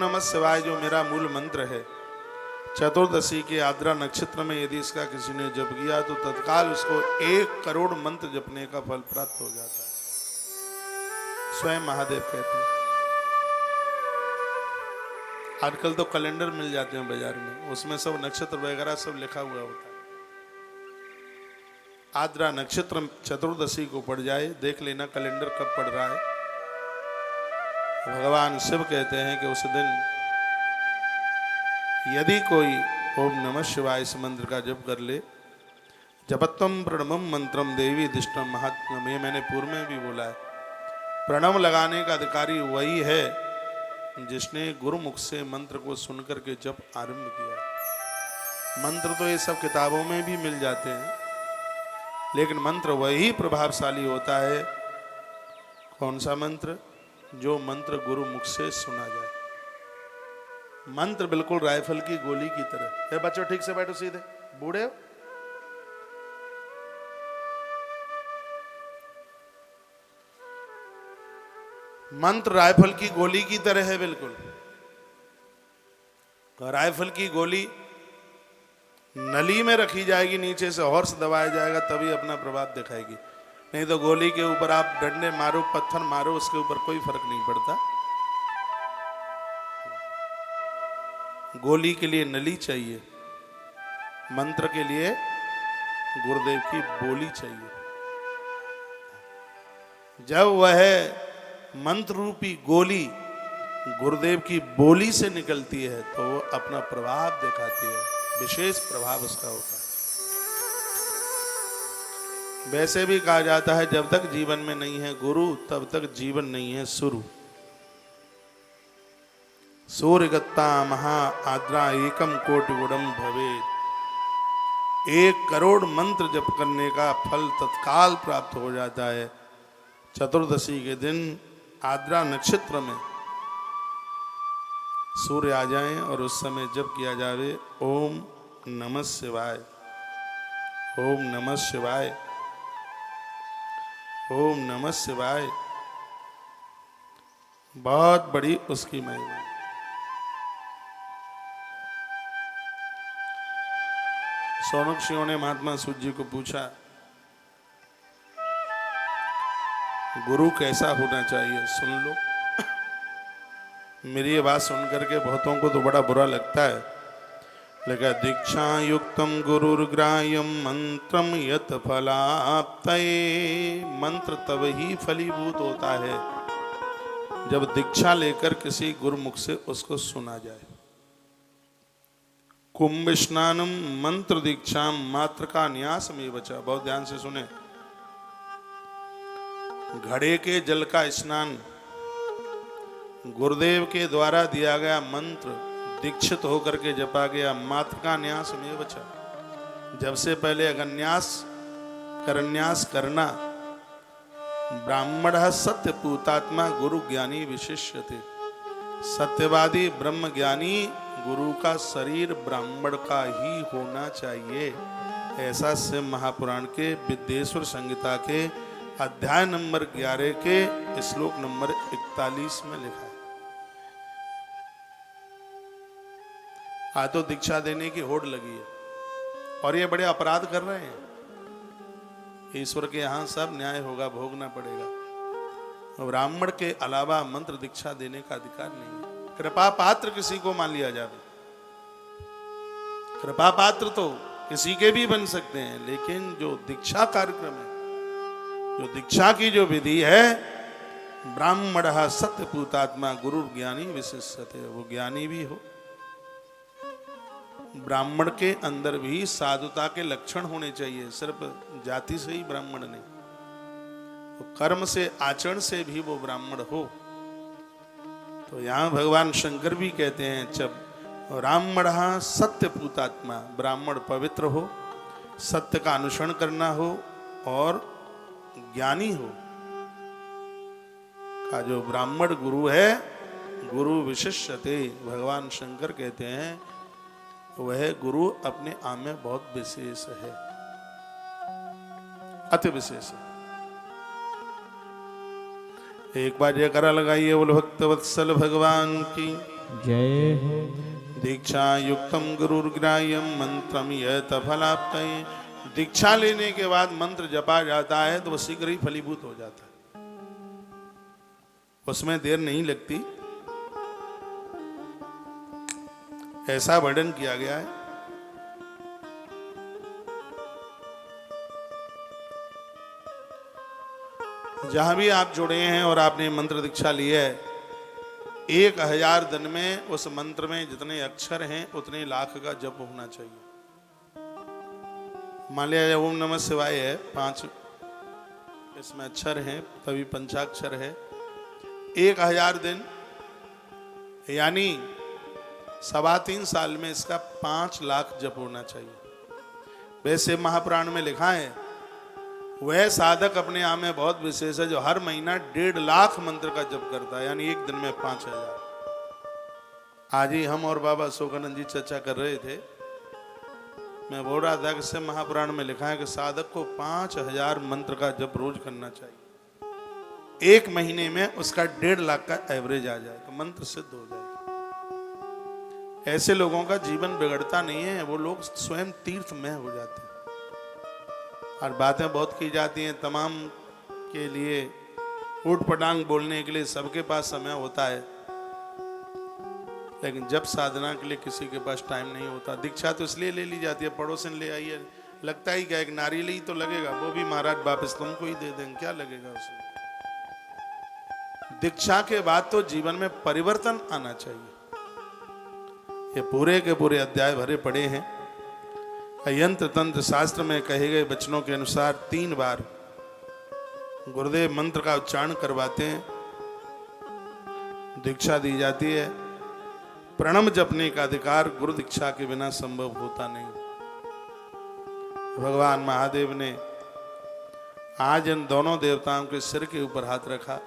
नमः शिवाय जो मेरा मूल मंत्र है, चतुर्दशी के आद्रा नक्षत्र में यदि इसका किसी ने जप किया तो तत्काल उसको 1 करोड़ मंत्र जपने का फल प्राप्त हो जाता है। स्वयं महादेव कहते हैं। आजकल तो कैलेंडर मिल जाते हैं बाजार में, उसमें सब नक्षत्र वगैरह सब लिखा हुआ होता है। आद्रा नक्षत्र चतुर्दशी को पड़ जाए, देख लेना कैलेंडर कब पड़ रहा है। भगवान शिव कहते हैं कि उस दिन यदि कोई ओम नमः शिवाय इस मंत्र का जप कर ले, जपत्वम प्रणमम मंत्रम देवी दिष्टम महात्म्यम, ये मैंने पूर्व में भी बोला है। प्रणव लगाने का अधिकारी वही है जिसने गुरुमुख से मंत्र को सुनकर के जप आरंभ किया। मंत्र तो ये सब किताबों में भी मिल जाते हैं, लेकिन मंत्र वही प्रभावशाली होता है। कौन सा मंत्र? जो मंत्र गुरु मुख से सुना जाए। मंत्र बिल्कुल राइफल की गोली की तरह है। बच्चों ठीक से बैठो, सीधे, बूढ़े हो। मंत्र राइफल की गोली की तरह है बिल्कुल। राइफल की गोली नली में रखी जाएगी, नीचे से हॉर्स दबाया जाएगा तभी अपना प्रभाव दिखाएगी, नहीं तो गोली के ऊपर आप डंडे मारो, पत्थर मारो, उसके ऊपर कोई फर्क नहीं पड़ता। गोली के लिए नली चाहिए, मंत्र के लिए गुरुदेव की बोली चाहिए। जब वह मंत्र रूपी गोली गुरुदेव की बोली से निकलती है तो वो अपना प्रभाव दिखाती है, विशेष प्रभाव उसका होता है। वैसे भी कहा जाता है जब तक जीवन में नहीं है गुरु तब तक जीवन नहीं है शुरू। सूर्यगत्ता महा आद्रा एकम कोटि गुणम भवे, 1 करोड़ मंत्र जप करने का फल तत्काल प्राप्त हो जाता है। चतुर्दशी के दिन आद्रा नक्षत्र में सूर्य आ जाएं और उस समय जप किया जावे ओम नमः शिवाय, ओम नमः शिवाय, ओम नमः शिवाय। बहुत बड़ी उसकी महिमा। सौनक ने महात्मा सूत जी को पूछा, गुरु कैसा होना चाहिए? सुन लो। मेरी ये बात सुनकर के बहुतों को तो बड़ा बुरा लगता है, लेकिन दीक्षा युक्तम गुरुर्ग्राह्यम मंत्रम यत फलाप्तये, मंत्र तब ही फलीभूत होता है जब दीक्षा लेकर किसी गुरुमुख से उसको सुना जाए। कुंभ स्नानम मंत्र दीक्षा मात्र का न्यास में बचा। बहुत ध्यान से सुने। घड़े के जल का स्नान गुरुदेव के द्वारा दिया गया मंत्र दीक्षित होकर के जपा गया, मात्र का न्यास में बचा। जब से पहले अगन्यास करन्यास करना, ब्राह्मण सत्य पूतात्मा गुरु ज्ञानी विशिष्यते, सत्यवादी ब्रह्म ज्ञानी गुरु का शरीर ब्राह्मण का ही होना चाहिए। ऐसा शिव महापुराण के विद्येश्वर संहिता के अध्याय नंबर 11 के श्लोक नंबर 41 में लिखा है। आज तो दीक्षा देने की होड़ लगी है और ये बड़े अपराध कर रहे हैं। ईश्वर के यहां सब न्याय होगा, भोगना पड़ेगा। ब्राह्मण के अलावा मंत्र दीक्षा देने का अधिकार नहीं है। कृपा पात्र किसी को मान लिया जाए, कृपा पात्र तो किसी के भी बन सकते हैं, लेकिन जो दीक्षा कार्यक्रम है, जो दीक्षा की जो विधि है, ब्राह्मण सत्य पूतात्मा गुरु ज्ञानी विशिष्यते, वो ज्ञानी भी हो। ब्राह्मण के अंदर भी साधुता के लक्षण होने चाहिए, सिर्फ जाति से ही ब्राह्मण नहीं, तो कर्म से आचरण से भी वो ब्राह्मण हो। तो यहां भगवान शंकर भी कहते हैं जब ब्राह्मण सत्य पूतात्मा, ब्राह्मण पवित्र हो, सत्य का अनुसरण करना हो और ज्ञानी हो, का जो ब्राह्मण गुरु है, गुरु विशिष्यते, भगवान शंकर कहते हैं वह गुरु अपने आप में बहुत विशेष है, अति विशेष है। एक बार जयकारा लगाइए बोलो भक्त वत्सल भगवान की। जय हो। दीक्षा युक्तम गुरुर्ग्राह्यम मंत्रम यत फलाप्तये। दीक्षा लेने के बाद मंत्र जपा जाता है तो वो शीघ्र ही फलीभूत हो जाता है, उसमें देर नहीं लगती, ऐसा वर्णन किया गया है। जहां भी आप जुड़े हैं और आपने मंत्र दीक्षा ली है, 1000 दिन में उस मंत्र में जितने अक्षर हैं उतने लाख का जप होना चाहिए। मान लिया ओम नमः शिवाय है, 5 इसमें अक्षर हैं, तभी पंचाक्षर है। 1000 दिन यानी 3.25 साल में इसका 5 लाख जप होना चाहिए। वैसे महापुराण में लिखा है वह साधक अपने आप में बहुत विशेष है जो हर महीना 1.5 लाख मंत्र का जप करता है, यानी एक दिन में 5000। आज ही हम और बाबा अशोकानंद जी चर्चा कर रहे थे, मैं बोल रहा था कि महापुराण में लिखा है कि साधक को 5000 मंत्र का जप रोज करना चाहिए, एक महीने में उसका 1.5 लाख का एवरेज आ जाए तो मंत्र सिद्ध हो जाएगा। ऐसे लोगों का जीवन बिगड़ता नहीं है, वो लोग स्वयं तीर्थमय हो जाते हैं। और बातें बहुत की जाती हैं तमाम के लिए, ऊट पटांग बोलने के लिए सबके पास समय होता है, लेकिन जब साधना के लिए किसी के पास टाइम नहीं होता। दीक्षा तो इसलिए ले ली जाती है, पड़ोसन ले आई है, लगता ही क्या एक नारियल ही तो लगेगा, वो भी महाराज वापस तुमको ही दे देंगे, क्या लगेगा उसमें। दीक्षा के बाद तो जीवन में परिवर्तन आना चाहिए। ये पूरे के पूरे अध्याय भरे पड़े हैं। यंत्र तंत्र शास्त्र में कहे गए वचनों के अनुसार 3 बार गुरुदेव मंत्र का उच्चारण करवाते हैं, दीक्षा दी जाती है। प्रणव जपने का अधिकार गुरु दीक्षा के बिना संभव होता नहीं। भगवान महादेव ने आज इन दोनों देवताओं के सिर के ऊपर हाथ रखा,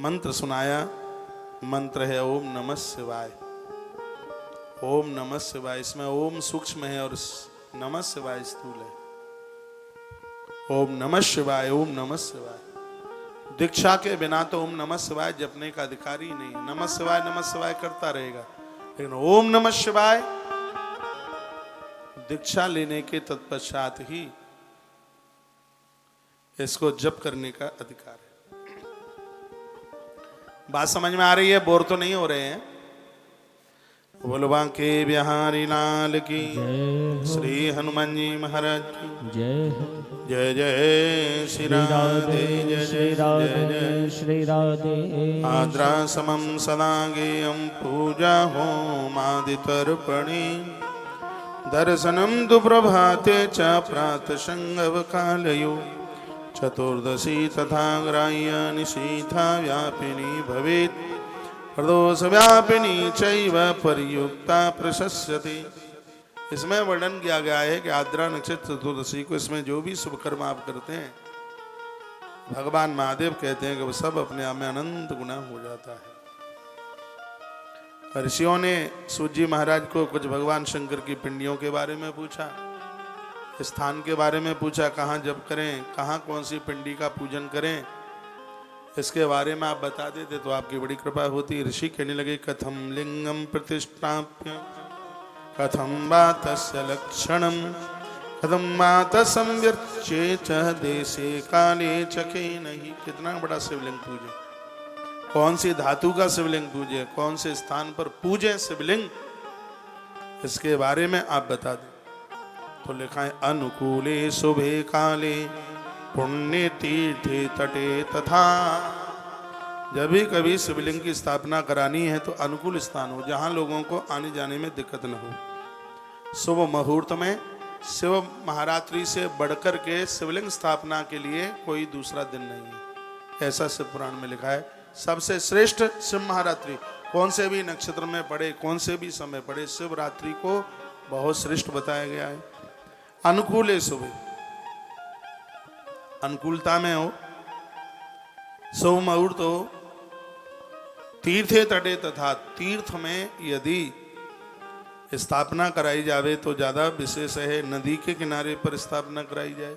मंत्र सुनाया। मंत्र है ओम नमः शिवाय। ओम नमः शिवाय, इसमें ओम सूक्ष्म है और नमः शिवाय स्थूल है। ओम नमः शिवाय, ओम नमः शिवाय। दीक्षा के बिना तो ओम नमः शिवाय जपने का अधिकार ही नहीं है। नमः शिवाय करता रहेगा, लेकिन ओम नमः शिवाय दीक्षा लेने के तत्पश्चात ही इसको जप करने का अधिकार है। बात समझ में आ रही है? बोर तो नहीं हो रहे हैं? बोलो बांके बिहारी लाल की, श्री हनुमान जी महाराज की जय। जय जय श्री राधे, जय श्री राधे, श्री राधे। आद्रा समम सदा गेयं पूजा होमादितर्पणे, दर्शनम दुप्रभाते च प्रातः संगव कालयो, चतुर्दशी तथा ग्राह्य निशीथा व्यापिनी भवेत्, प्रदोष व्यापिनी चैव परियुक्ता प्रशस्यते। इसमें वर्णन किया गया है कि आद्रा नक्षत्र चतुर्दशी को इसमें जो भी शुभ कर्म आप करते हैं, भगवान महादेव कहते हैं कि वो सब अपने आप में अनंत गुना हो जाता है। ऋषियों ने सूत जी महाराज को कुछ भगवान शंकर की पिंडियों के बारे में पूछा, स्थान के बारे में पूछा, कहाँ जप करें, कहाँ कौन सी पिंडी का पूजन करें, इसके बारे में आप बता देते तो आपकी बड़ी कृपा होती। ऋषि कहने लगे कथम लिंगम प्रतिष्ठाप्य, कथम वा तस्य लक्षणम, कथम वा तसंव्यर्च्ये च देशे काले चके नहीं। कितना बड़ा शिवलिंग पूजे, कौन सी धातु का शिवलिंग पूजे, कौन से स्थान पर पूजे शिवलिंग, इसके बारे में आप बता दें। तो लिखा है अनुकूले शुभे काले पुण्य तीर्थे तटे तथा। जब भी कभी शिवलिंग की स्थापना करानी है तो अनुकूल स्थान हो, जहां लोगों को आने जाने में दिक्कत न हो। शुभ मुहूर्त में शिव महारात्रि से बढ़कर के शिवलिंग स्थापना के लिए कोई दूसरा दिन नहीं है, ऐसा शिव पुराण में लिखा है। सबसे श्रेष्ठ शिव महारात्रि कौन से भी नक्षत्र में पड़े, कौन से भी समय पड़े, शिवरात्रि को बहुत श्रेष्ठ बताया गया है। अनुकूल शुभ, अनुकूलता में हो, शुभ मुहूर्त हो, तीर्थे तटे तथा तीर्थ में यदि स्थापना कराई जावे तो ज़्यादा विशेष है। नदी के किनारे पर स्थापना कराई जाए,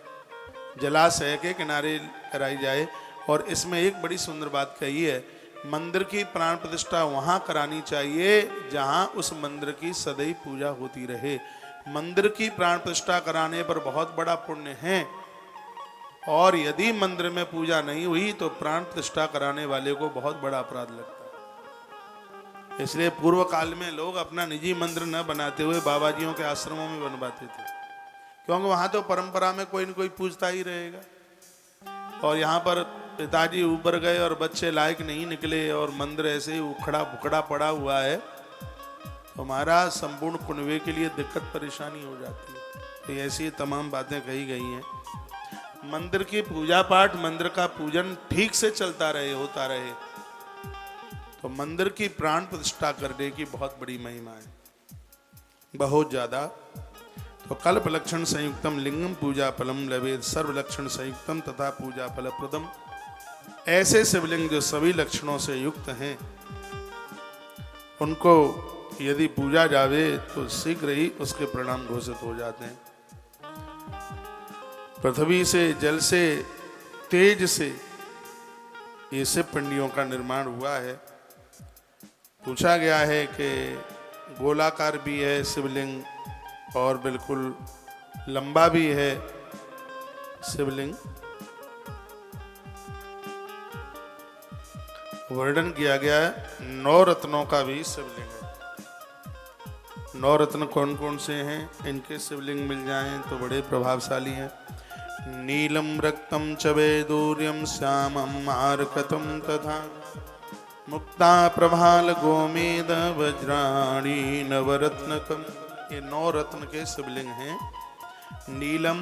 जलाशय के किनारे कराई जाए। और इसमें एक बड़ी सुंदर बात कही है मंदिर की प्राण प्रतिष्ठा वहां करानी चाहिए जहां उस मंदिर की सदैव पूजा होती रहे। मंदिर की प्राण प्रतिष्ठा कराने पर बहुत बड़ा पुण्य है, और यदि मंदिर में पूजा नहीं हुई तो प्राण प्रतिष्ठा कराने वाले को बहुत बड़ा अपराध लगता है। इसलिए पूर्व काल में लोग अपना निजी मंदिर न बनाते हुए बाबाजियों के आश्रमों में बनवाते थे, क्योंकि वहां तो परंपरा में कोई न कोई पूजता ही रहेगा। और यहाँ पर पिताजी ऊपर गए और बच्चे लायक नहीं निकले और मंदिर ऐसे ही उखड़ा बुखड़ा पड़ा हुआ है, तो महाराज संपूर्ण कुनबे के लिए दिक्कत परेशानी हो जाती है। तो ऐसी तमाम बातें कही गई हैं। मंदिर की पूजा पाठ, मंदिर का पूजन ठीक से चलता रहे, होता रहे, तो मंदिर की प्राण प्रतिष्ठा करने की बहुत बड़ी महिमा है, बहुत ज्यादा। तो कल्प लक्षण संयुक्तम लिंगम पूजा फलम लवेद सर्व लक्षण संयुक्तम तथा पूजा फल प्रदम। ऐसे शिवलिंग जो सभी लक्षणों से युक्त हैं, उनको यदि पूजा जावे तो शीघ्र ही उसके परिणाम घोषित हो जाते हैं। पृथ्वी से, जल से, तेज से ये शिव पिंडियों का निर्माण हुआ है। पूछा गया है कि गोलाकार भी है शिवलिंग और बिल्कुल लंबा भी है शिवलिंग। वर्णन किया गया है 9 रत्नों का भी शिवलिंग है। 9 रत्न कौन कौन से हैं, इनके शिवलिंग मिल जाएं तो बड़े प्रभावशाली हैं। नीलम रक्तम च वैदूर्यम श्यामम मारकतम तथा मुक्ता प्रभाल गोमेद वज्राणी नवरत्नकम। ये 9 रत्न के शिवलिंग हैं। नीलम,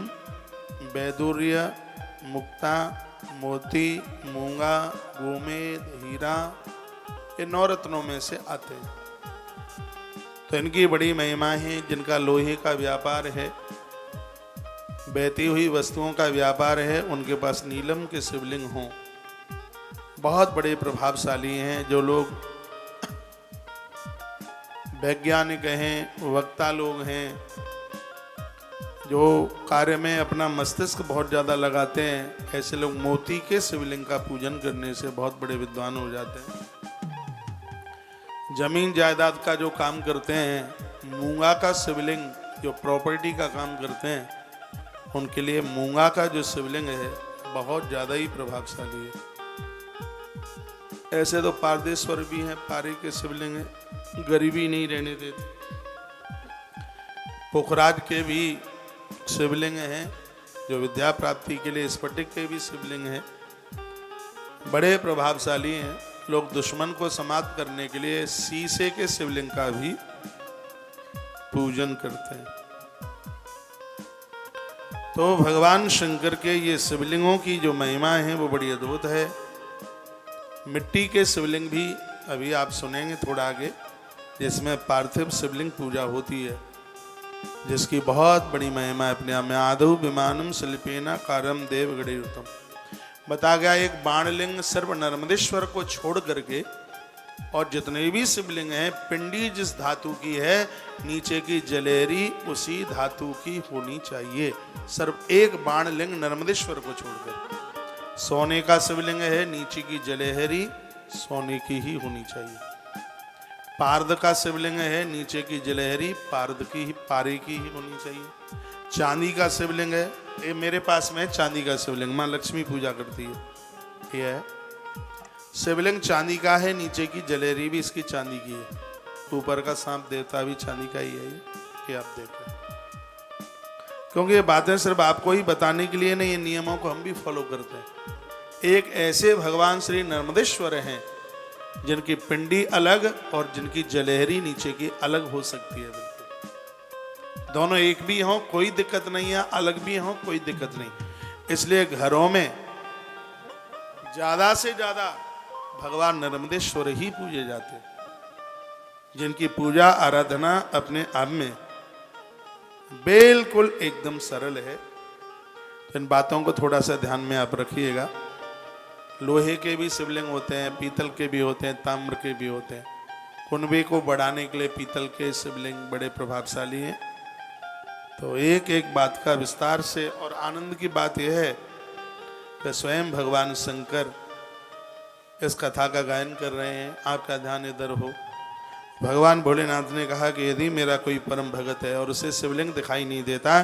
वैदूर्य, मुक्ता, मोती, मूंगा, गोमेद, हीरा, ये 9 रत्नों में से आते हैं। तो इनकी बड़ी महिमा है। जिनका लोहे का व्यापार है, बहती हुई वस्तुओं का व्यापार है, उनके पास नीलम के शिवलिंग हों, बहुत बड़े प्रभावशाली हैं। जो लोग वैज्ञानिक हैं, वक्ता लोग हैं, जो कार्य में अपना मस्तिष्क बहुत ज़्यादा लगाते हैं, ऐसे लोग मोती के शिवलिंग का पूजन करने से बहुत बड़े विद्वान हो जाते हैं। जमीन जायदाद का जो काम करते हैं, मूंगा का शिवलिंग जो प्रॉपर्टी का काम करते हैं, उनके लिए मूंगा का जो शिवलिंग है बहुत ज़्यादा ही प्रभावशाली है। ऐसे तो पारदेश्वर भी हैं, पारे के शिवलिंग हैं, गरीबी नहीं रहने देते। पोखराज के भी शिवलिंग हैं जो विद्या प्राप्ति के लिए, स्फटिक के भी शिवलिंग हैं, बड़े प्रभावशाली हैं। लोग दुश्मन को समाप्त करने के लिए शीशे के शिवलिंग का भी पूजन करते हैं। तो भगवान शंकर के ये शिवलिंगों की जो महिमा है वो बड़ी अद्भुत है। मिट्टी के शिवलिंग भी अभी आप सुनेंगे थोड़ा आगे, जिसमें पार्थिव शिवलिंग पूजा होती है, जिसकी बहुत बड़ी महिमा है अपने आप में। आदौ विमानम शिल्पेना कारम देव गणेयुतम। बता गया एक बाणलिंग सर्व नर्मदेश्वर को छोड़ करके और जितने भी शिवलिंग हैं, पिंडी जिस धातु की है, नीचे की जलेहरी उसी धातु की होनी चाहिए। सिर्फ एक बाणलिंग नर्मदेश्वर को छोड़कर। सोने का शिवलिंग है, नीचे की जलेहरी सोने की ही होनी चाहिए। पार्द का शिवलिंग है, नीचे की जलेहरी पार्द की ही, पारे की ही होनी चाहिए। चांदी का शिवलिंग है, ये मेरे पास में चांदी का शिवलिंग, माँ लक्ष्मी पूजा करती है, ये है शिवलिंग चांदी का है, नीचे की जलेहरी भी इसकी चांदी की है, ऊपर का सांप देवता भी चांदी का ही है। ये आप देखें, क्योंकि ये बातें सिर्फ आपको ही बताने के लिए नहीं, ये नियमों को हम भी फॉलो करते हैं। एक ऐसे भगवान श्री नर्मदेश्वर हैं जिनकी पिंडी अलग और जिनकी जलेहरी नीचे की अलग हो सकती है। बिल्कुल दोनों एक भी हों कोई दिक्कत नहीं है, अलग भी हों कोई दिक्कत नहीं। इसलिए घरों में ज्यादा से ज्यादा भगवान नर्मदेश्वर ही पूजे जाते हैं, जिनकी पूजा आराधना अपने आप में बिल्कुल एकदम सरल है। इन बातों को थोड़ा सा ध्यान में आप रखिएगा। लोहे के भी शिवलिंग होते हैं, पीतल के भी होते हैं, ताम्र के भी होते हैं। कुनबे को बढ़ाने के लिए पीतल के शिवलिंग बड़े प्रभावशाली हैं। तो एक एक बात का विस्तार से, और आनंद की बात यह है कि स्वयं भगवान शंकर इस कथा का गायन कर रहे हैं, आपका ध्यान इधर हो। भगवान भोलेनाथ ने कहा कि यदि मेरा कोई परम भगत है और उसे शिवलिंग दिखाई नहीं देता,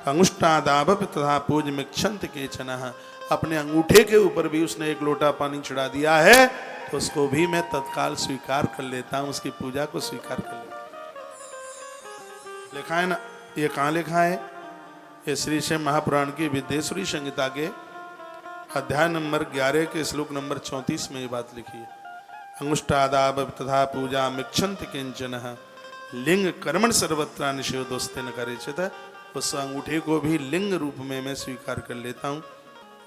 अंगुष्टादाभ तथा पूज मिक्षंत केचन, अपने अंगूठे के ऊपर भी उसने एक लोटा पानी चढ़ा दिया है तो उसको भी मैं तत्काल स्वीकार कर लेता हूं, उसकी पूजा को स्वीकार कर लेता हूं। लिखा है ना, ये कहाँ लिखा है? ये श्री शिव महापुराण की विद्येश्वरी संहिता के अध्याय नंबर 11 के श्लोक नंबर 34 में ये बात लिखी है। अंगुष्टादाभ तथा पूजा मिक्षंत किंचन लिंग कर्मण सर्वत्र निषेधोस्ते न करेचित, उस अंगूठे को भी लिंग रूप में मैं स्वीकार कर लेता हूँ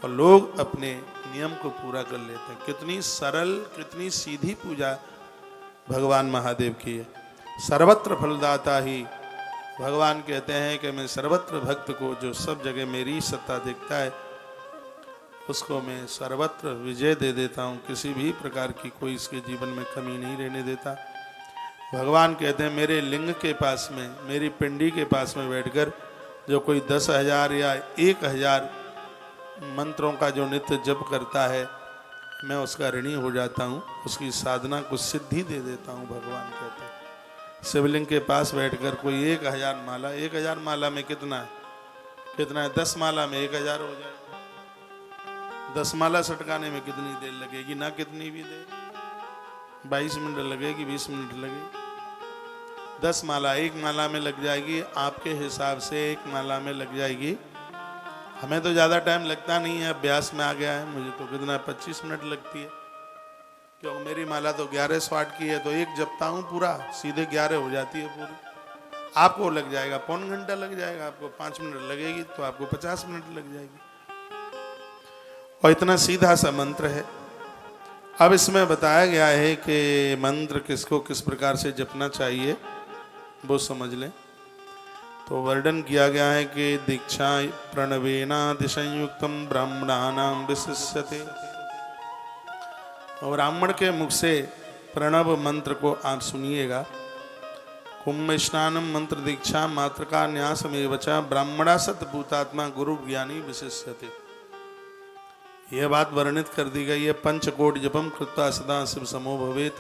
और लोग अपने नियम को पूरा कर लेते हैं। कितनी सरल, कितनी सीधी पूजा भगवान महादेव की है। सर्वत्र फलदाता ही भगवान कहते हैं कि मैं सर्वत्र भक्त को, जो सब जगह मेरी सत्ता देखता है, उसको मैं सर्वत्र विजय दे देता हूँ। किसी भी प्रकार की कोई इसके जीवन में कमी नहीं रहने देता। भगवान कहते हैं मेरे लिंग के पास में, मेरी पिंडी के पास में बैठकर जो कोई 10,000 या 1,000 मंत्रों का जो नित्य जप करता है, मैं उसका ऋणी हो जाता हूँ, उसकी साधना को सिद्धि दे देता हूँ। भगवान कहते हैं शिवलिंग के पास बैठकर कोई 1,000 माला, 1,000 माला में कितना है? कितना है? 10 माला में 1,000 हो जाए। 10 माला सटकाने में कितनी देर लगेगी? ना कितनी भी देर, 22 मिनट लगेगी, 20 मिनट लगेगी। 10 माला, एक माला में लग जाएगी, आपके हिसाब से एक माला में लग जाएगी। हमें तो ज़्यादा टाइम लगता नहीं है, अभ्यास में आ गया है। मुझे तो कितना 25 मिनट लगती है, क्योंकि मेरी माला तो 11 स्वाट की है, तो एक जपता हूँ पूरा, सीधे 11 हो जाती है पूरी। आपको लग जाएगा पौन घंटा लग जाएगा, आपको 5 मिनट लगेगी तो आपको 50 मिनट लग जाएगी। और इतना सीधा सा मंत्र है। अब इसमें बताया गया है कि मंत्र किसको किस प्रकार से जपना चाहिए, वो समझ लें। तो वर्णन किया गया है कि दीक्षा प्रणवेनादिसंयुक्तम ब्राह्मणानां विशिष्यते। और ब्राह्मण के मुख से प्रणव मंत्र को आप सुनिएगा। कुंभ स्नानम मंत्र दीक्षा मातृका न्यासमेव च ब्राह्मणा सतभूतात्मा गुरु ज्ञानी विशिष्यते। यह बात वर्णित कर दी गई है। पंचकोट जपम कृत्वा सदा शिव समो भवेत।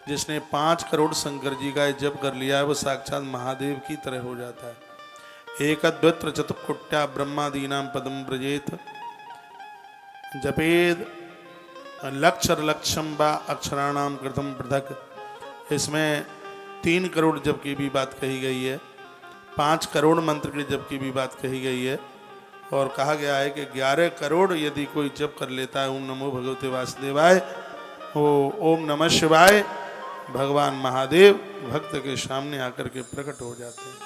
जिसने 5 करोड़ शंकर जी का जप कर लिया है वो साक्षात महादेव की तरह हो जाता है। एक अद्वैत्र चतुष्कोट्या ब्रह्मादीनाम पदम ब्रजेत जपेद लक्षर लक्षम व अक्षराणाम कृतम पृथक। इसमें 3 करोड़ जप की भी बात कही गई है, 5 करोड़ मंत्र के जप की भी बात कही गई है। और कहा गया है कि 11 करोड़ यदि कोई जप कर लेता है ओम नमो भगवते वासुदेवाय, ओम नमः शिवाय, भगवान महादेव भक्त के सामने आकर के प्रकट हो जाते हैं।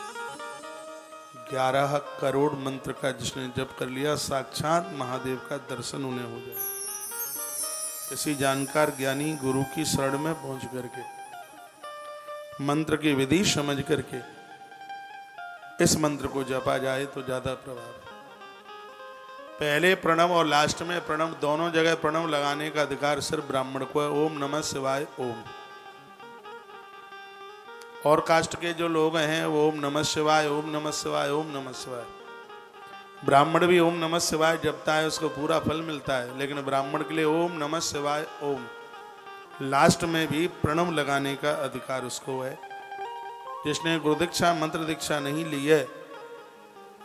11 करोड़ मंत्र का जिसने जप कर लिया, साक्षात महादेव का दर्शन उन्हें हो जाए। किसी जानकार ज्ञानी गुरु की शरण में पहुंच करके मंत्र की विधि समझ करके इस मंत्र को जपा जाए तो ज्यादा प्रभाव। पहले प्रणव और लास्ट में प्रणव, दोनों जगह प्रणव लगाने का अधिकार सिर्फ ब्राह्मण को है। ओम नमः शिवाय ओम। और कास्ट के जो लोग हैं वो ओम नमः शिवाय, ओम नमः शिवाय, ओम नमः शिवाय। ब्राह्मण भी ओम नमः शिवाय जपता है, उसको पूरा फल मिलता है, लेकिन ब्राह्मण के लिए ओम नमः शिवाय ओम। लास्ट में भी प्रणव लगाने का अधिकार उसको है। जिसने गुरु दीक्षा मंत्र दीक्षा नहीं ली है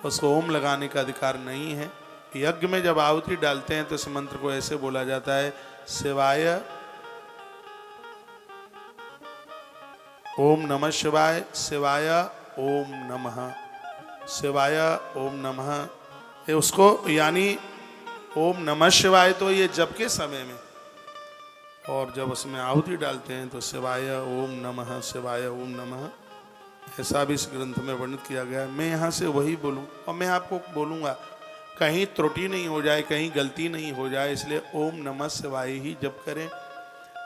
उसको ओम लगाने का अधिकार नहीं है। यज्ञ में जब आहुति डालते हैं तो इस मंत्र को ऐसे बोला जाता है, शिवाय ओम नमः शिवाय, शिवाय ओम नमः, शिवाय ओम नमः। ये उसको यानी ओम नमः शिवाय तो ये जप के समय में, और जब उसमें आहुति डालते हैं तो शिवाय ओम नमः, शिवाय ओम नमः। ऐसा भी इस ग्रंथ में वर्णित किया गया है। मैं यहाँ से वही बोलूँ और मैं आपको बोलूँगा, कहीं त्रुटि नहीं हो जाए, कहीं गलती नहीं हो जाए, इसलिए ओम नमः शिवाय ही जप करें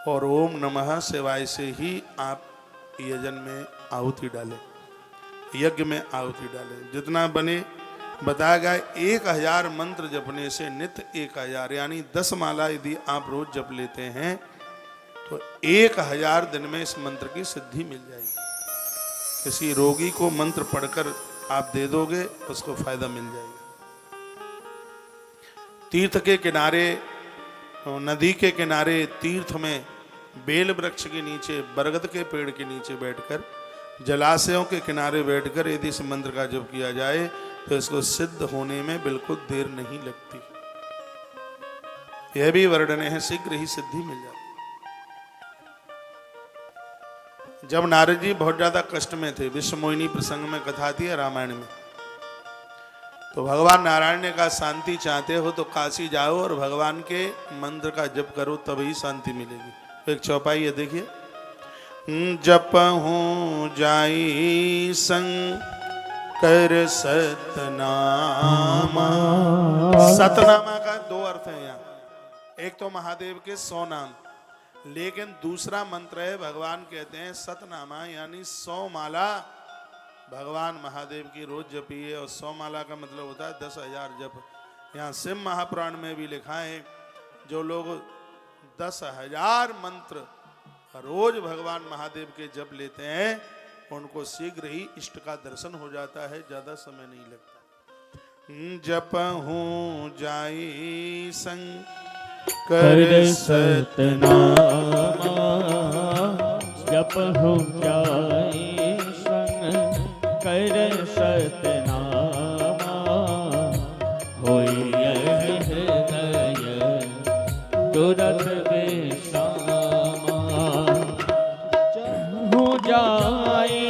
और ओम नमः शिवाय से ही आप यजन में आहुति डालें, यज्ञ में आहुति डालें। जितना बने बताया गया। 1000 मंत्र जपने से नित्य 1000 यानी 10 माला यदि आप रोज जप लेते हैं तो 1000 दिन में इस मंत्र की सिद्धि मिल जाएगी। किसी रोगी को मंत्र पढ़कर आप दे दोगे उसको फायदा मिल जाएगा। तीर्थ के किनारे नदी के किनारे तीर्थ में बेल वृक्ष के नीचे, बरगद के पेड़ के नीचे बैठकर, जलाशयों के किनारे बैठकर यदि इस मंत्र का जप किया जाए तो इसको सिद्ध होने में बिल्कुल देर नहीं लगती। यह भी वर्णन है, शीघ्र ही सिद्धि मिल जाती। जब नारद जी बहुत ज्यादा कष्ट में थे, विश्वमोहिनी प्रसंग में कथा आती है रामायण में, तो भगवान नारायण ने कहा शांति चाहते हो तो काशी जाओ और भगवान के मंत्र का जप करो, तभी शांति मिलेगी। एक चौपाई है, देखिए। जप हूँ जाई शंकर सतनामा। सतनामा का दो अर्थ है यहाँ, एक तो महादेव के 100 नाम, लेकिन दूसरा मंत्र है, भगवान कहते हैं सतनामा, यानी 100 माला भगवान महादेव की रोज जपिए। और 100 माला का मतलब होता है 10,000 जप। यहाँ शिव महापुराण में भी लिखा है, जो लोग 10,000 मंत्र रोज भगवान महादेव के जप लेते हैं, उनको शीघ्र ही इष्ट का दर्शन हो जाता है, ज्यादा समय नहीं लगता। जप हूँ जाई शंकर सतनामा, जप हो जाए शंकर सतनामा, होई हृदय तुरत विश्रामा। हो जाए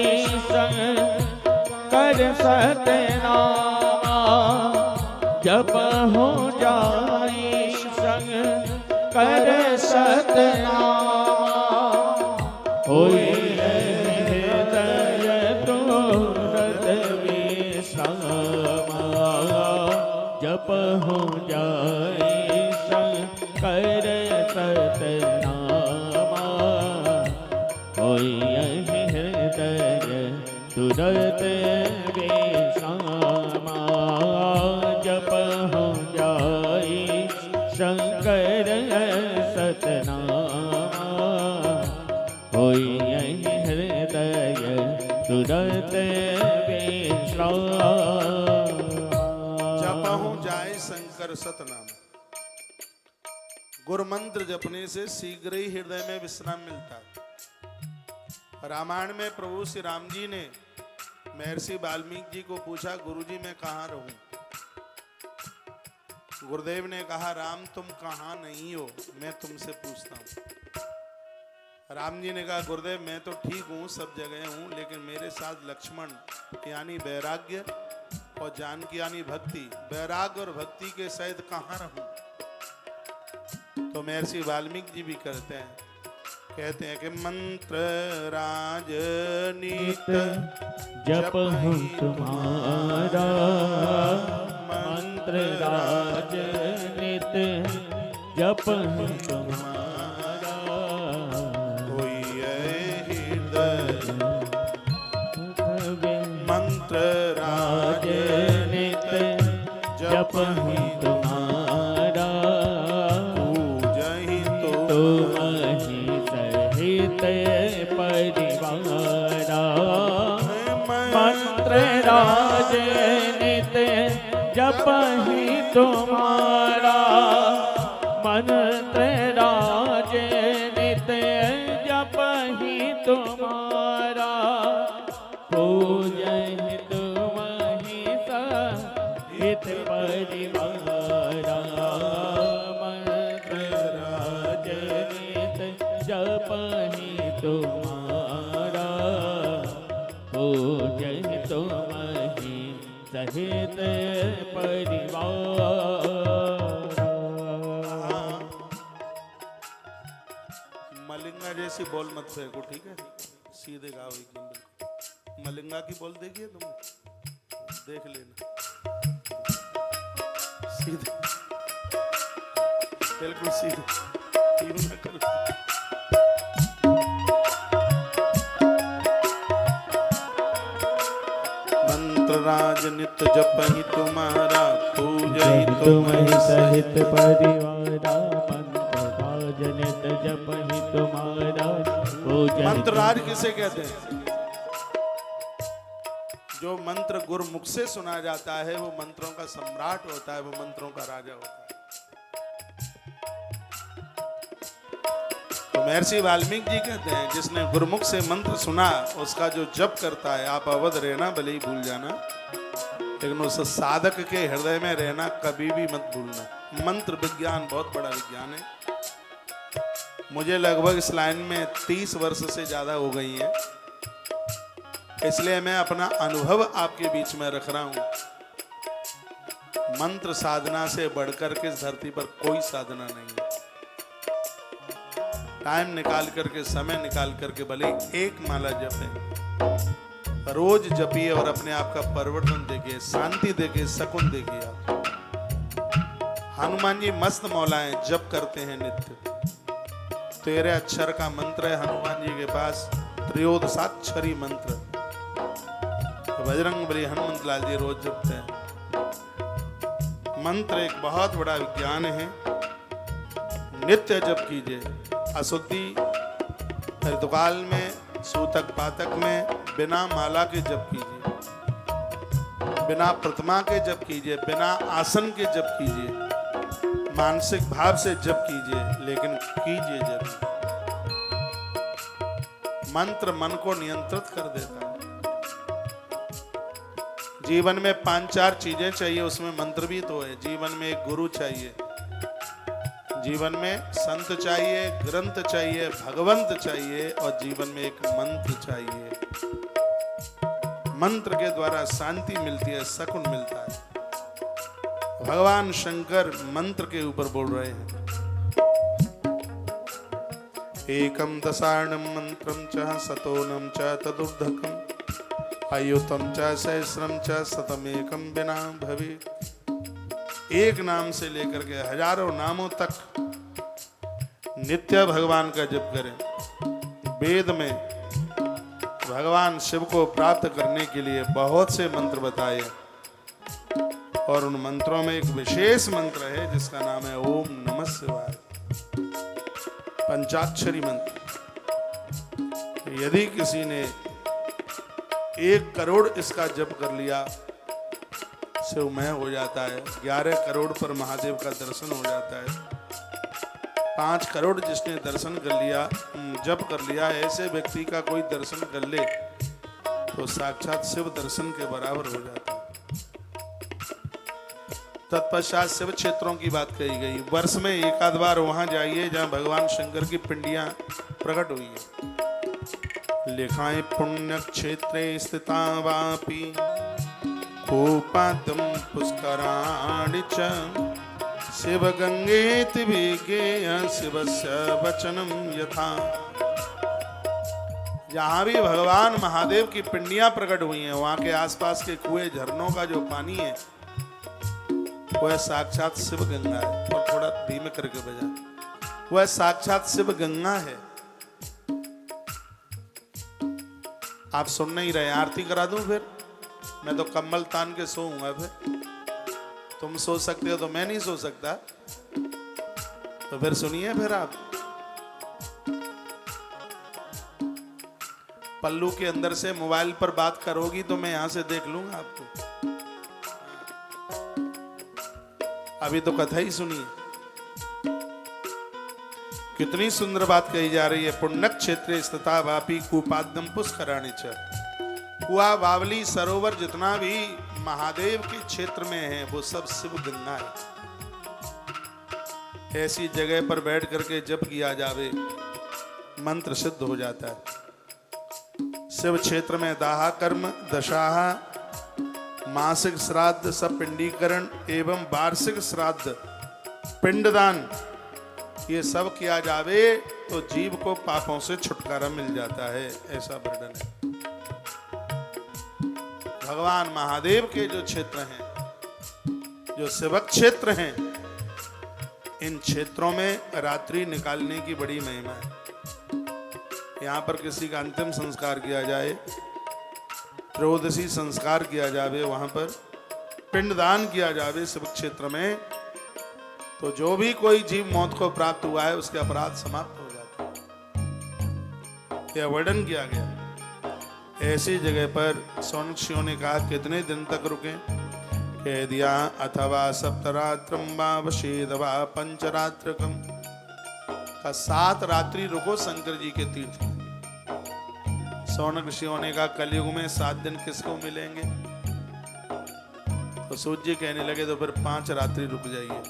शंकर सतनामा, जप हो जाए कर सतनामा, होई हृदय तुरत विश्रामा। जप हो जाए शंकर सतनामा, होई हृदय तुरत विश्रामा। जप हो जाए शंकर सतनामा, होई हृदय तुरत विश्रामा। जप हूँ जाए शंकर सतनाम। गुरु मंत्र जपने से शीघ्र ही हृदय में विश्राम मिलता है। रामायण में प्रभु श्री राम जी ने महर्षि वाल्मीकि जी को पूछा, गुरुजी मैं कहाँ रहूं? गुरुदेव ने कहा, राम तुम कहाँ नहीं हो, मैं तुमसे पूछता हूँ। राम जी ने कहा, गुरुदेव मैं तो ठीक हूँ, सब जगह हूँ, लेकिन मेरे साथ लक्ष्मण यानी वैराग्य और जानकी यानी भक्ति, वैराग्य और भक्ति के सहित कहाँ रहूं? तो महर्षि वाल्मीकि जी भी कहते हैं कि मंत्र राजनीत जप हूँ तुम्हारा, मंत्र राजनीत जप हूँ तुम्हारा, कोई हृदय मंत्र राजनीत जप हूँ तुम्हारा, पूजहि तुम ही सहित परिवारा। मंत्र राजनीत जप ही तुम्हारा, मंत्र राजनीत जप ही तुम्हारा, पूजन तुम ही सहित परिवारा। मंत्र राजनीत जप ही तुम्हारा, पूजन तुम ही सहित परिवार। मलिंगा जैसी बोल मत फेंको, ठीक है? सीधे गाओ एकदम बिल्कुल। मलिंगा की बोल देखिए तुम, देख लेना, सीधे बिल्कुल सीधे, यूं ना करो। मंत्र राजनित जप ही तुम्हारा, पूजहि तुम ही सहित परिवारा। मंत्र राजनित जप ही तुम्हारा, पूजन। मंत्र राज किसे कहते हैं? जो मंत्र गुरुमुख से सुना जाता है वो मंत्रों का सम्राट होता है, वो मंत्रों का राजा होता है। महर्षि वाल्मीकि जी कहते हैं जिसने गुरुमुख से मंत्र सुना उसका जो जप करता है, आप अवध रहना भले ही भूल जाना, लेकिन उस साधक के हृदय में रहना कभी भी मत भूलना। मंत्र विज्ञान बहुत बड़ा विज्ञान है। मुझे लगभग इस लाइन में 30 वर्ष से ज्यादा हो गई है, इसलिए मैं अपना अनुभव आपके बीच में रख रहा हूं। मंत्र साधना से बढ़कर के इस धरती पर कोई साधना नहीं है। टाइम निकाल करके, समय निकाल करके भले एक माला जपे, रोज जपिए और अपने आप का परिवर्तन देखिए, शांति देखिए, सुकून देखिए। आप हनुमान जी मस्त मौला हैं, जप करते हैं नित्य। 13 अक्षर का मंत्र है हनुमान जी के पास, त्रयोदशाक्षरी मंत्र। बजरंग बली हनुमंत लाल जी रोज जपते हैं। मंत्र एक बहुत बड़ा विज्ञान है। नित्य जप कीजिए। अशुद्धि ऋतुकाल में, सूतक पातक में बिना माला के जप कीजिए, बिना प्रतिमा के जप कीजिए, बिना आसन के जप कीजिए, मानसिक भाव से जप कीजिए, लेकिन कीजिए जरूर। मंत्र मन को नियंत्रित कर देता है। जीवन में 5-4 चीजें चाहिए, उसमें मंत्र भी तो है। जीवन में एक गुरु चाहिए, जीवन में संत चाहिए, ग्रंथ चाहिए, भगवंत चाहिए, और जीवन में एक मंत्र चाहिए। मंत्र के द्वारा शांति मिलती है, सुकून मिलता है। भगवान शंकर मंत्र के ऊपर बोल रहे हैं, एकम दशार्णम मंत्रम च सतोनम च तदुर्धकम अयुतम च सहस्रम च शतमेकम बिना भवे। एक नाम से लेकर के हजारों नामों तक नित्य भगवान का जप करें। वेद में भगवान शिव को प्राप्त करने के लिए बहुत से मंत्र बताए, और उन मंत्रों में एक विशेष मंत्र है जिसका नाम है ओम नमः शिवाय, पंचाक्षरी मंत्र। यदि किसी ने 1 करोड़ इसका जप कर लिया, शिवमय हो जाता है। 11 करोड़ पर महादेव का दर्शन हो जाता है। 5 करोड़ जिसने दर्शन कर लिया, जप कर लिया, ऐसे व्यक्ति का कोई दर्शन कर ले तो साक्षात शिव दर्शन के बराबर हो जाता है। तत्पश्चात शिव क्षेत्रों की बात कही गई। वर्ष में 1 आध बार वहां जाइए जहां भगवान शंकर की पिंडियां प्रकट हुई है। लिखाएं पुण्य क्षेत्रे स्थिता वापि कूपादम पुष्कराणि च शिव गंगेति विज्ञेय शिवस्य वचनम यथा। जहां भी भगवान महादेव की पिंडियां प्रकट हुई हैं, वहां के आसपास के कुएं झरनों का जो पानी है वह साक्षात शिव गंगा है। और थोड़ा धीमे करके बजा, वह साक्षात शिव गंगा है। आप सुन नहीं रहे, आरती करा दूं फिर? मैं तो कम्बल तान के सोऊंगा। फिर तुम सो सकते हो तो मैं नहीं सो सकता, तो फिर सुनिए। फिर आप पल्लू के अंदर से मोबाइल पर बात करोगी तो मैं यहां से देख लूंगा आपको। अभी तो कथा ही सुनिए, कितनी सुंदर बात कही जा रही है। पुण्य क्षेत्रे स्थिता वापी कूपादम पुष्कराणि च। कुआ, बावली, सरोवर जितना भी महादेव के क्षेत्र में है वो सब शिव गंगा है। ऐसी जगह पर बैठ करके जप किया जावे, मंत्र सिद्ध हो जाता है। शिव क्षेत्र में दाहा कर्म, दशाहा, मासिक श्राद्ध, सपिंडीकरण एवं वार्षिक श्राद्ध, पिंडदान, ये सब किया जावे तो जीव को पापों से छुटकारा मिल जाता है, ऐसा वर्णन है। भगवान महादेव के जो क्षेत्र हैं, जो शिव क्षेत्र हैं, इन क्षेत्रों में रात्रि निकालने की बड़ी महिमा है। यहाँ पर किसी का अंतिम संस्कार किया जाए, त्रयोदशी संस्कार किया जावे, वहां पर पिंडदान किया जावे शिव क्षेत्र में, तो जो भी कोई जीव मौत को प्राप्त हुआ है उसके अपराध समाप्त हो जाते हैं। यह वर्णन किया गया। ऐसी जगह पर सोनक्षियों ने कहा कितने दिन तक रुके? कह दिया अथवा सप्तरात्रम वा वशेद वा पंचरात्रकम। का 7 रात्रि रुको शंकर जी के तीर्थ में। सौनक ऋषियों ने कहा कलयुग में 7 दिन किसको मिलेंगे? तो सूर्य जी कहने लगे तो फिर 5 रात्रि रुक जाइए।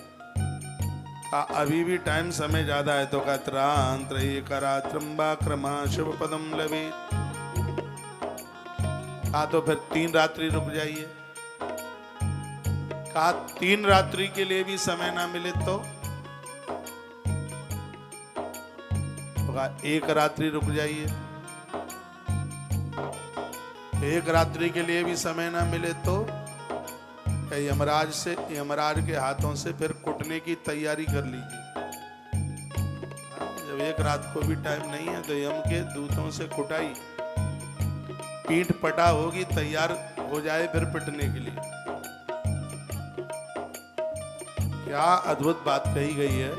अभी भी टाइम समय ज्यादा है तो त्रंबा शिव पदम लवे। तो फिर 3 रात्रि रुक जाइए। 3 रात्रि के लिए भी समय ना मिले तो 1 रात्रि रुक जाइए। 1 रात्रि के लिए भी समय ना मिले तो यमराज के हाथों से फिर कुटने की तैयारी कर लीजिए। जब 1 रात को भी टाइम नहीं है तो यम के दूतों से कुटाई, पीठ पटा होगी, तैयार हो जाए फिर पिटने के लिए। क्या अद्भुत बात कही गई है।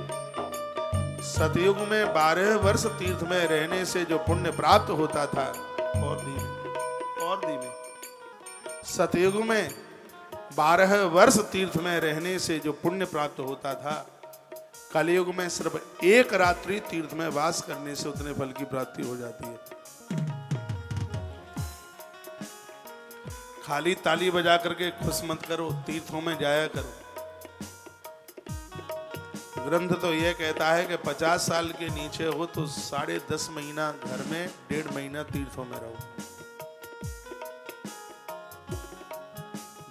सतयुग में 12 वर्ष तीर्थ में रहने से जो पुण्य प्राप्त होता था, और धीमे सतयुग में 12 वर्ष तीर्थ में रहने से जो पुण्य प्राप्त होता था, कलयुग में सिर्फ 1 रात्रि तीर्थ में वास करने से उतने फल की प्राप्ति हो जाती है। खाली ताली बजा करके खुश मत करो, तीर्थों में जाया करो। ग्रंथ तो यह कहता है कि 50 साल के नीचे हो तो 10.5 महीना घर में, 1.5 महीना तीर्थों में रहो।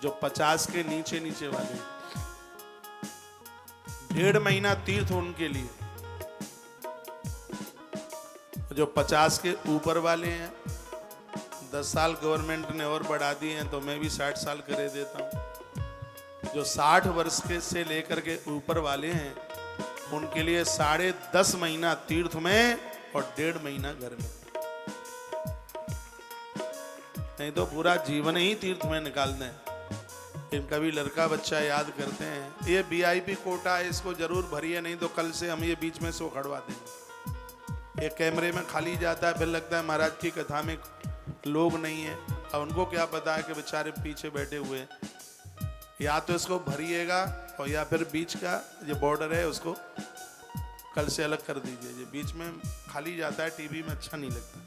जो 50 के नीचे वाले, 1.5 महीना तीर्थ उनके लिए। जो 50 के ऊपर वाले हैं, 10 साल गवर्नमेंट ने और बढ़ा दिए हैं तो मैं भी 60 साल करे देता हूं। जो 60 वर्ष के से लेकर के ऊपर वाले हैं उनके लिए 10.5 महीना तीर्थ में और 1.5 महीना घर में। नहीं तो पूरा जीवन ही तीर्थ में निकाल दें। इनका भी लड़का बच्चा याद करते हैं, ये वीआईपी कोटा है, इसको जरूर भरिए, नहीं तो कल से हम ये बीच में सो खड़वा देंगे। ये कैमरे में खाली जाता है, फिर लगता है महाराज की कथा में लोग नहीं है। अब उनको क्या पता है कि बेचारे पीछे बैठे हुए हैं। या तो इसको भरिएगा और या फिर बीच का जो बॉर्डर है उसको कल से अलग कर दीजिए। ये बीच में खाली जाता है, टीवी में अच्छा नहीं लगता।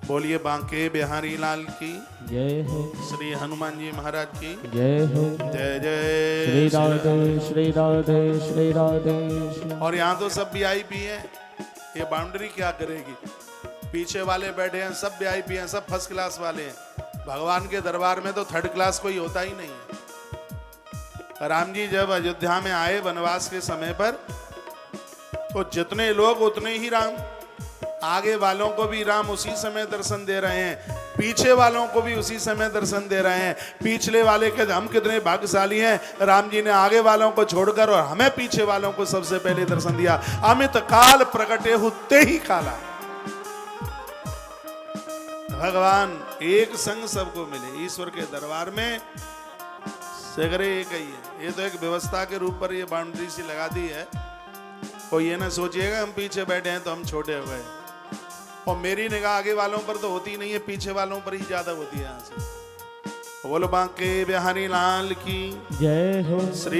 बोलिए बांके बिहारी लाल की जय हो। श्री हनुमान जी महाराज की जय हो। जय जय श्री राधे श्री राधे श्री राधे। और यहाँ तो सब वीआईपी हैं, ये बाउंड्री क्या करेगी? पीछे वाले बैठे हैं सब वीआईपी हैं, सब फर्स्ट क्लास वाले हैं। भगवान के दरबार में तो 3rd क्लास कोई होता ही नहीं है। राम जी जब अयोध्या में आए वनवास के समय पर, तो जितने लोग उतने ही राम। आगे वालों को भी राम उसी समय दर्शन दे रहे हैं, पीछे वालों को भी उसी समय दर्शन दे रहे हैं। पिछले वाले के हम कितने भाग्यशाली हैं, राम जी ने आगे वालों को छोड़कर और हमें पीछे वालों को सबसे पहले दर्शन दिया। अमित काल प्रकटे होते ही काला। भगवान एक संग सबको मिले। ईश्वर के दरबार में सगरे एक ही है। ये तो एक व्यवस्था के रूप पर ये बाउंड्री सी लगा दी है। कोई ये ना सोचिएगा हम पीछे बैठे हैं तो हम छोटे हो गए। और मेरी निगाह आगे वालों पर तो होती नहीं है, पीछे वालों पर ही ज्यादा होती है। यहाँ से बोलो बांके बिहारी लाल की जय हो। श्री